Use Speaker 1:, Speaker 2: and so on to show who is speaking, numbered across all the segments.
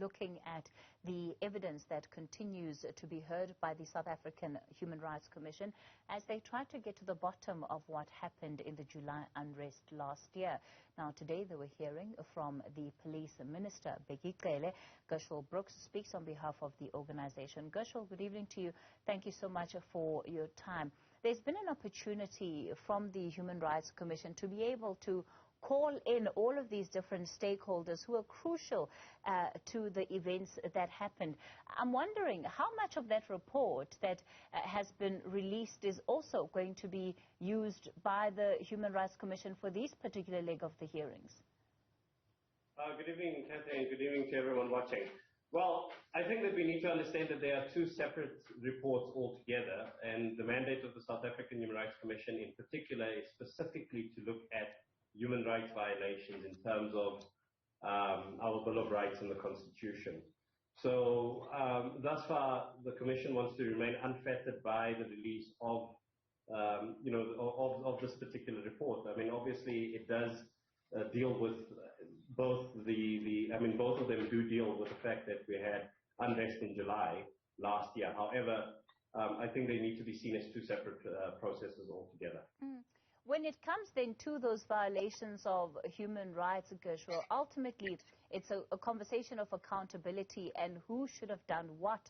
Speaker 1: looking at the evidence that continues to be heard by the South African Human Rights Commission as they try to get to the bottom of what happened in the July unrest last year. Now, today they were hearing from the Police Minister Bheki Cele. Gushwell Brooks speaks on behalf of the organization. Gushwell, good evening to you. Thank you so much for your time. There's been an opportunity from the Human Rights Commission to be able to call in all of these different stakeholders who are crucial to the events that happened. I'm wondering how much of that report that has been released is also going to be used by the Human Rights Commission for this particular leg of the hearings.
Speaker 2: Good evening, Catherine, and good evening to everyone watching. Well, I think that we need to understand that there are two separate reports altogether, and the mandate of the South African Human Rights Commission in particular is specifically to look at human rights violations in terms of our Bill of Rights and the Constitution. So thus far, the Commission wants to remain unfettered by the release of, of this particular report. I mean, obviously, it does deal with both both of them do deal with the fact that we had unrest in July last year. However, I think they need to be seen as two separate processes altogether.
Speaker 1: When it comes then to those violations of human rights, Gushwell, ultimately it's a conversation of accountability and who should have done what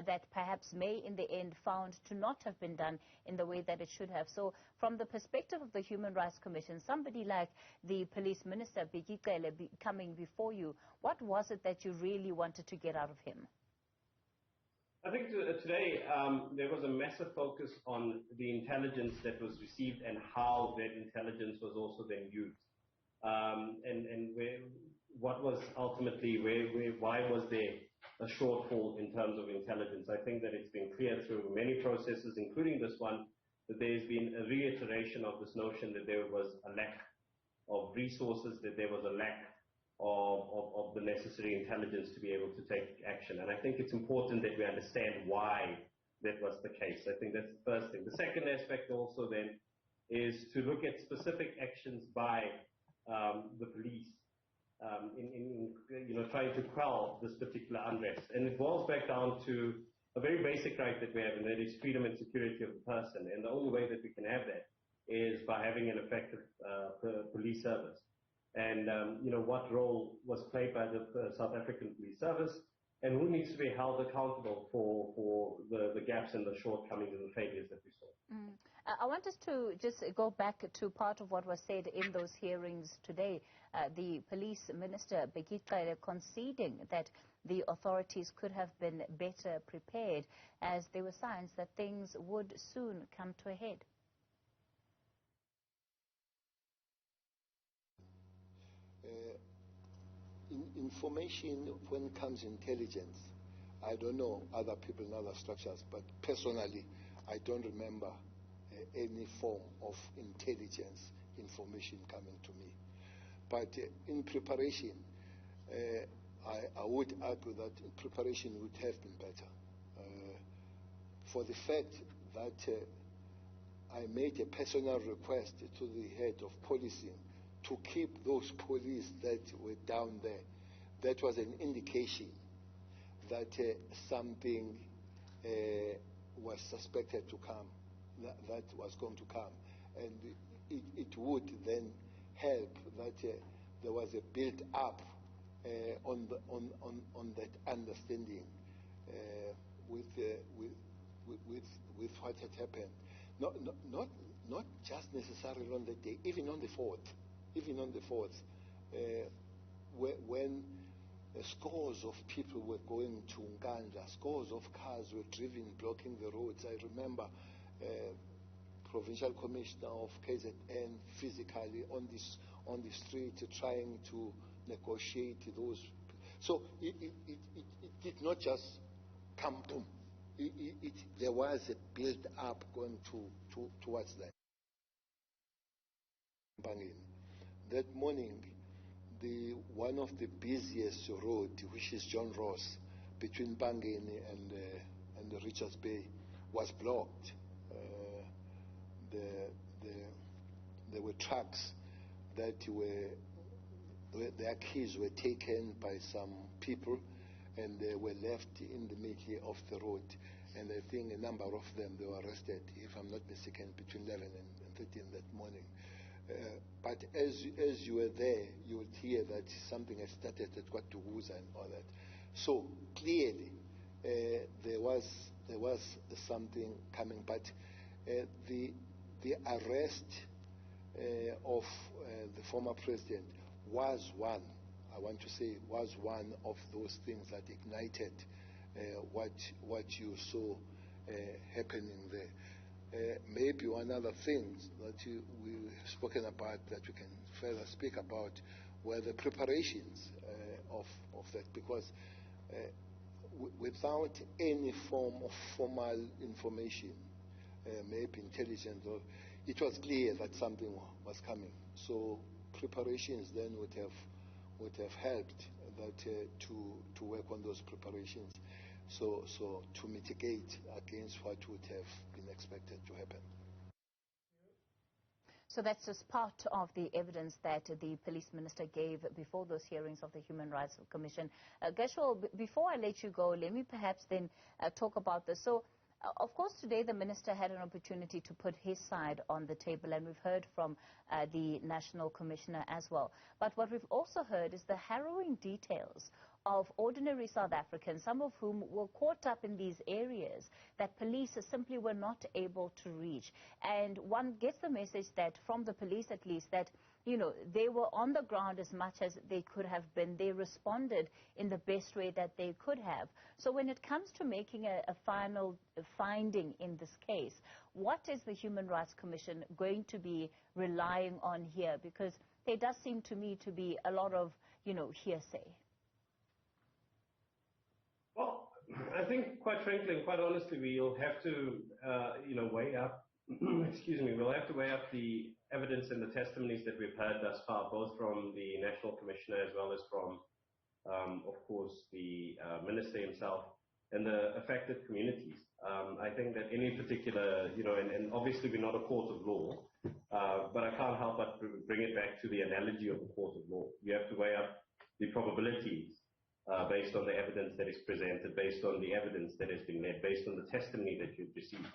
Speaker 1: that perhaps may in the end found to not have been done in the way that it should have. So from the perspective of the Human Rights Commission, somebody like the Police Minister Bheki Cele coming before you, what was it that you really wanted to get out of him?
Speaker 2: I think today there was a massive focus on the intelligence that was received and how that intelligence was also then used, and what was ultimately why was there a shortfall in terms of intelligence. I think that it's been clear through many processes, including this one, that there's been a reiteration of this notion that there was a lack of resources, that there was a lack of the necessary intelligence to be able to take action. And I think it's important that we understand why that was the case. I think that's the first thing. The second aspect also then is to look at specific actions by the police in trying to quell this particular unrest. And it boils back down to a very basic right that we have, and that is freedom and security of the person. And the only way that we can have that is by having an effective police service. And, what role was played by the South African Police Service, and who needs to be held accountable for the gaps and the shortcomings and the failures that we saw.
Speaker 1: I want us to just go back to part of what was said in those hearings today. The Police Minister Bheki Cele conceding that the authorities could have been better prepared, as there were signs that things would soon come to a head.
Speaker 3: Information, when it comes intelligence, I don't know other people in other structures, but personally, I don't remember any form of intelligence information coming to me. But in preparation, I would argue that preparation would have been better. For the fact that I made a personal request to the head of policing to keep those police that were down there, that was an indication that something was suspected to come, that was going to come. And it would then help that there was a build-up on that understanding with what had happened. Not just necessarily on the day, even on the 4th. Even on the 4th, when scores of people were going to Ngandla, scores of cars were driven, blocking the roads. I remember Provincial Commissioner of KZN physically on the street trying to negotiate those. So it did not just come boom. There was a build-up going towards that. That morning, one of the busiest roads, which is John Ross, between Bangeni and Richards Bay, was blocked. There were trucks that their keys were taken by some people, and they were left in the middle of the road. And I think a number of them, they were arrested, if I'm not mistaken, between 11 and 13 that morning. But as you were there, you would hear that something had started at Kwatuguza and all that. So clearly, there was something coming. But the arrest of the former president was one, I want to say, was one of those things that ignited what you saw happening there. Maybe one other thing that we've spoken about that we can further speak about were the preparations of that, because without any form of formal information, maybe intelligence, it was clear that something was coming. So preparations then would have helped that to work on those preparations, so to mitigate against what would have been expected to happen.
Speaker 1: So that's just part of the evidence that the police minister gave before those hearings of the Human Rights Commission. Gushwell, before I let you go, let me perhaps then talk about this. So, of course, today the minister had an opportunity to put his side on the table, and we've heard from the National Commissioner as well. But what we've also heard is the harrowing details of ordinary South Africans, some of whom were caught up in these areas that police simply were not able to reach. And one gets the message that, from the police at least, that, you know, they were on the ground as much as they could have been. They responded in the best way that they could have. So when it comes to making a final finding in this case, what is the Human Rights Commission going to be relying on here? Because there does seem to me to be a lot of, you know, hearsay.
Speaker 2: Well, I think, quite frankly and quite honestly, we'll have to, weigh up, excuse me, we'll have to weigh up the evidence and the testimonies that we've heard thus far, both from the National Commissioner as well as from, of course, the Minister himself and the affected communities. I think that any particular, and obviously we're not a court of law, but I can't help but bring it back to the analogy of a court of law. You have to weigh up the probabilities based on the evidence that is presented, based on the evidence that has been made, based on the testimony that you've received.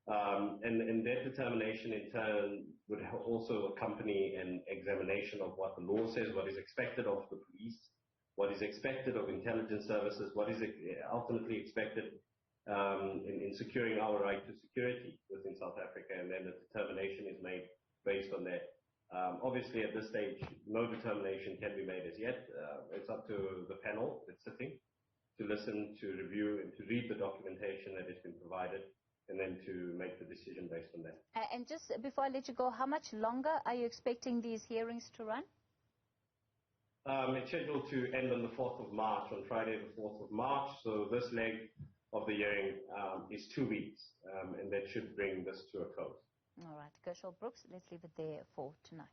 Speaker 2: And that determination in turn would also accompany an examination of what the law says, what is expected of the police, what is expected of intelligence services, what is ultimately expected in securing our right to security within South Africa, and then a determination is made based on that. Obviously, at this stage, no determination can be made as yet. It's up to the panel that's sitting to listen, to review, and to read the documentation that has been provided, and then to make the decision based on that.
Speaker 1: And just before I let you go, how much longer are you expecting these hearings to run?
Speaker 2: It's scheduled to end on the 4th of March, on Friday the 4th of March. So this leg of the hearing is 2 weeks, and that should bring this to a close.
Speaker 1: All right, Gushwell Brooks, let's leave it there for tonight.